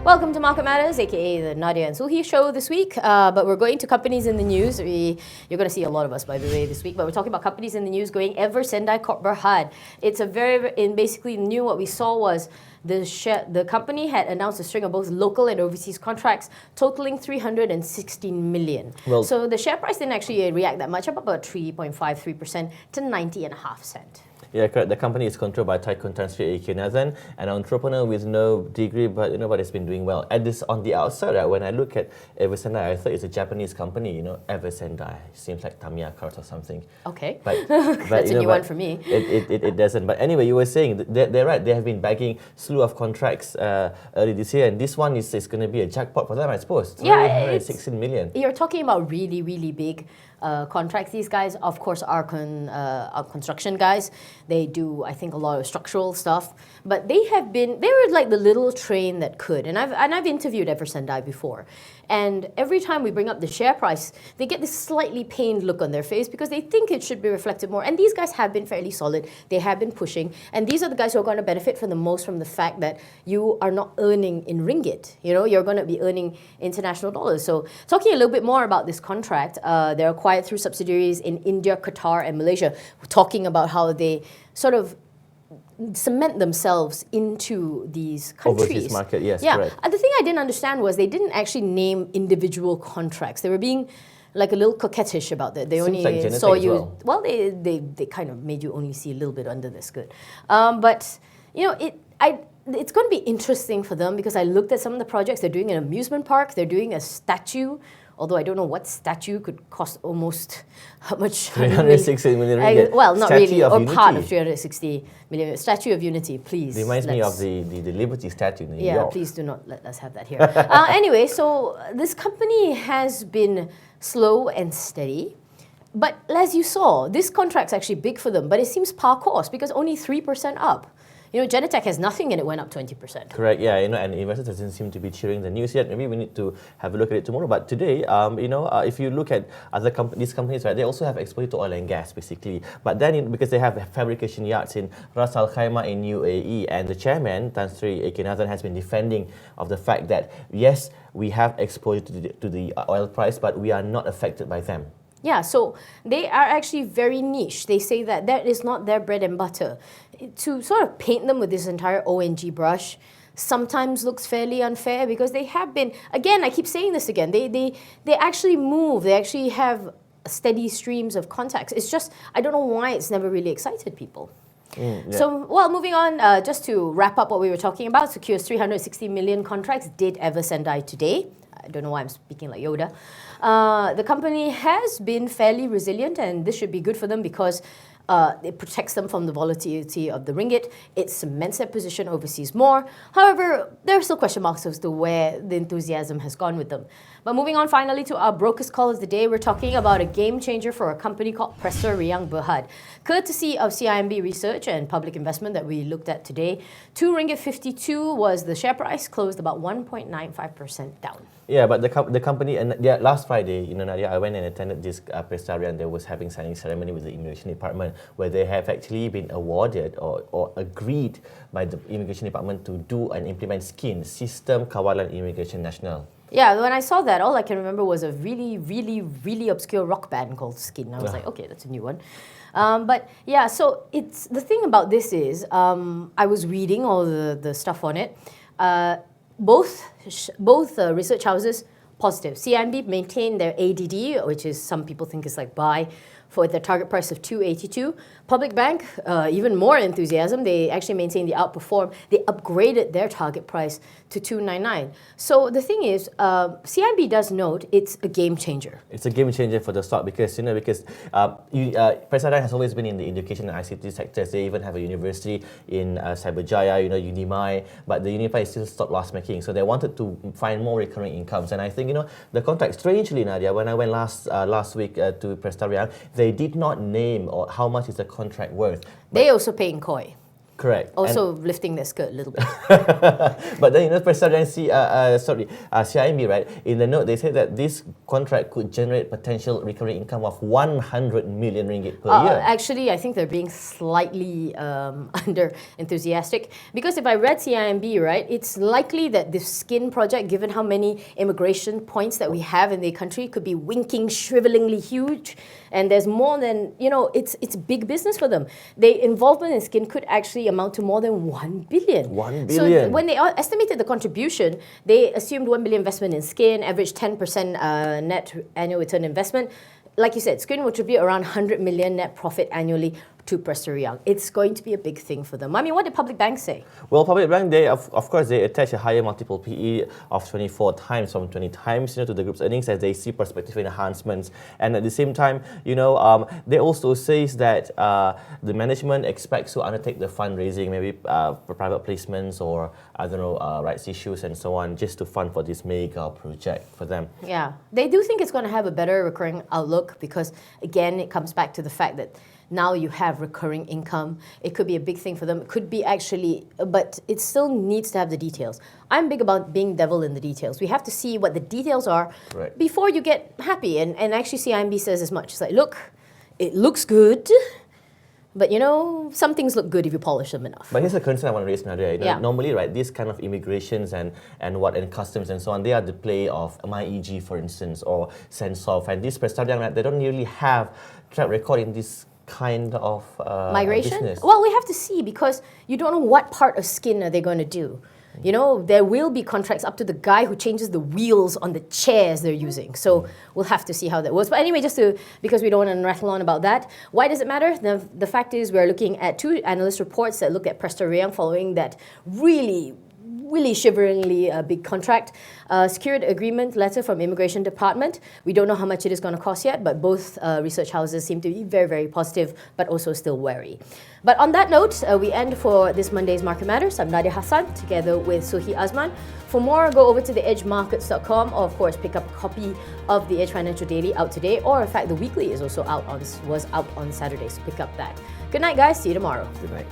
Welcome to Market Matters, aka the Nadia and Sulhi show this week. But we're going to companies in the news. You're going to see a lot of us, by the way, this week. But we're talking about companies in the news going Eversendai Corp Bhd. It's a basically new. What we saw was the company had announced a string of both local and overseas contracts totaling 316 million. So the share price didn't actually react that much, up about 3.53% to 90.5 cents. Yeah, correct. The company is controlled by Tycoon Tan Sri Nathan, an entrepreneur with no degree, but but it's been doing well. At this, on the outside, when I look at Eversendai, I thought it's a Japanese company. Eversendai seems like Tamiya cars or something. Okay, but that's a new one for me. It doesn't. But anyway, you were saying they're right. They have been bagging slew of contracts early this year, and this one is going to be a jackpot for them, I suppose. Yeah, 316 million. You're talking about really, really big contracts. These guys, of course, are construction guys. They do, I think, a lot of structural stuff. But they were like the little train that could. And I've interviewed Eversendai before. And every time we bring up the share price, they get this slightly pained look on their face because they think it should be reflected more. And these guys have been fairly solid. They have been pushing. And these are the guys who are going to benefit from the most from the fact that you are not earning in ringgit. You're going to be earning international dollars. So talking a little bit more about this contract, they're acquired through subsidiaries in India, Qatar, and Malaysia. We're talking about how they sort of cement themselves into these countries. Overseas market, yes, yeah. correct. The thing I didn't understand was they didn't actually name individual contracts. They were being like a little coquettish about that. They only like saw you. Well, they kind of made you only see a little bit under the skirt. But it's going to be interesting for them because I looked at some of the projects. They're doing an amusement park. They're doing a statue. Although I don't know what statue could cost almost how much. 360 million ringgit. Well, not Statue really, of or Unity. part of 360 million. Statue of Unity, please. Reminds me of the Liberty statue in New Yeah, York. please do not let us have that here. Anyway, so this company has been slow and steady. But as you saw, this contract's actually big for them, but it seems par course because only 3% up. Genetech has nothing and it went up 20%. Correct, yeah, and investors doesn't seem to be cheering the news yet. Maybe we need to have a look at it tomorrow. But today, if you look at other these companies, right, they also have exposure to oil and gas, basically. But then, because they have fabrication yards in Ras Al Khaimah in UAE, and the chairman, Tan Sri Nathan, has been defending of the fact that, yes, we have exposure to the oil price, but we are not affected by them. Yeah, so they are actually very niche. They say that is not their bread and butter. To sort of paint them with this entire ONG brush sometimes looks fairly unfair because they have been, again, I keep saying this again, they actually move, they actually have steady streams of contacts. It's just, I don't know why it's never really excited people. Yeah. So, moving on, just to wrap up what we were talking about, secures 360 million contracts, did Eversendai today. I don't know why I'm speaking like Yoda. The company has been fairly resilient, and this should be good for them because it protects them from the volatility of the ringgit. It cements their position overseas more. However, there are still question marks as to where the enthusiasm has gone with them. But moving on finally to our broker's call of the day, we're talking about a game changer for a company called Prestariang Bhd. Courtesy of CIMB Research and Public Investment that we looked at today, 2 ringgit 52 was the share price, closed about 1.95% down. Yeah, but the company, and last Friday, Nadia, I went and attended this Prestariang. They was having signing ceremony with the Immigration Department, where they have actually been awarded or agreed by the Immigration Department to do and implement SKIN, Sistem Kawalan Immigration Nasional. Yeah, when I saw that, all I can remember was a really, really, really obscure rock band called SKIN. I was like, okay, that's a new one. But yeah, so it's the thing about this is, I was reading all the stuff on it. Both research houses, positive. CIMB maintained their ADD, which is some people think is like buy, for their target price of 282. Public Bank, even more enthusiasm. They actually maintained the outperform. They upgraded their target price to 299. So the thing is, CIMB does note it's a game changer. It's a game changer for the stock because Prestariang has always been in the education and ICT sectors. They even have a university in Cyberjaya, Unimai, but the Unimai is still stopped loss making. So they wanted to find more recurring incomes. And I think the contract, strangely, Nadia, when I went last week to Prestariang, they did not name or how much is the contract worth. They also pay in koi. Correct. Also lifting their skirt a little bit. But then, Prestariang CIMB, right? In the note, they say that this contract could generate potential recurring income of 100 million ringgit per year. Actually, I think they're being slightly under enthusiastic, because if I read CIMB right, it's likely that this skin project, given how many immigration points that we have in the country, could be winking, shrivelingly huge. And there's more than, it's big business for them. Their involvement in skin could actually amount to more than 1 billion. 1 billion. So when they estimated the contribution, they assumed 1 billion investment in skin, average 10% net annual return investment. Like you said, skin will contribute around 100 million net profit annually to Prestariang. It's going to be a big thing for them. I mean, what did public banks say? Well, public bank, they of course they attach a higher multiple PE of 24 times from 20 times to the group's earnings, as they see prospective enhancements. And at the same time, they also says that the management expects to undertake the fundraising, maybe for private placements or rights issues and so on, just to fund for this mega project for them. Yeah, they do think it's going to have a better recurring outlook, because again, it comes back to the fact that now you have recurring income. It could be a big thing for them. It could be actually, but it still needs to have the details. I'm big about being devil in the details. We have to see what the details are before you get happy. And actually CIMB says as much. It's like, look, it looks good, but some things look good if you polish them enough. But here's a concern I want to raise, Nadia. Normally, right, these kind of immigrations and customs and so on, they are the play of MyEG, for instance, or Sensoff. And this Prestariang, right, they don't really have track record in this kind of migration? business. Well, we have to see, because you don't know what part of skin are they going to do. There will be contracts up to the guy who changes the wheels on the chairs they're using. So we'll have to see how that works. But anyway, because we don't want to rattle on about that, why does it matter? The fact is, we're looking at 2 analyst reports that look at Prestariang following that really shiveringly big contract. Secured agreement letter from Immigration Department. We don't know how much it is going to cost yet, but both research houses seem to be very, very positive, but also still wary. But on that note, we end for this Monday's Market Matters. I'm Nadia Hassan, together with Sulhi Azman. For more, go over to theedgemarkets.com, or of course, pick up a copy of the Edge Financial Daily out today, or in fact, the weekly is also was out on Saturday, so pick up that. Good night, guys. See you tomorrow. Good night.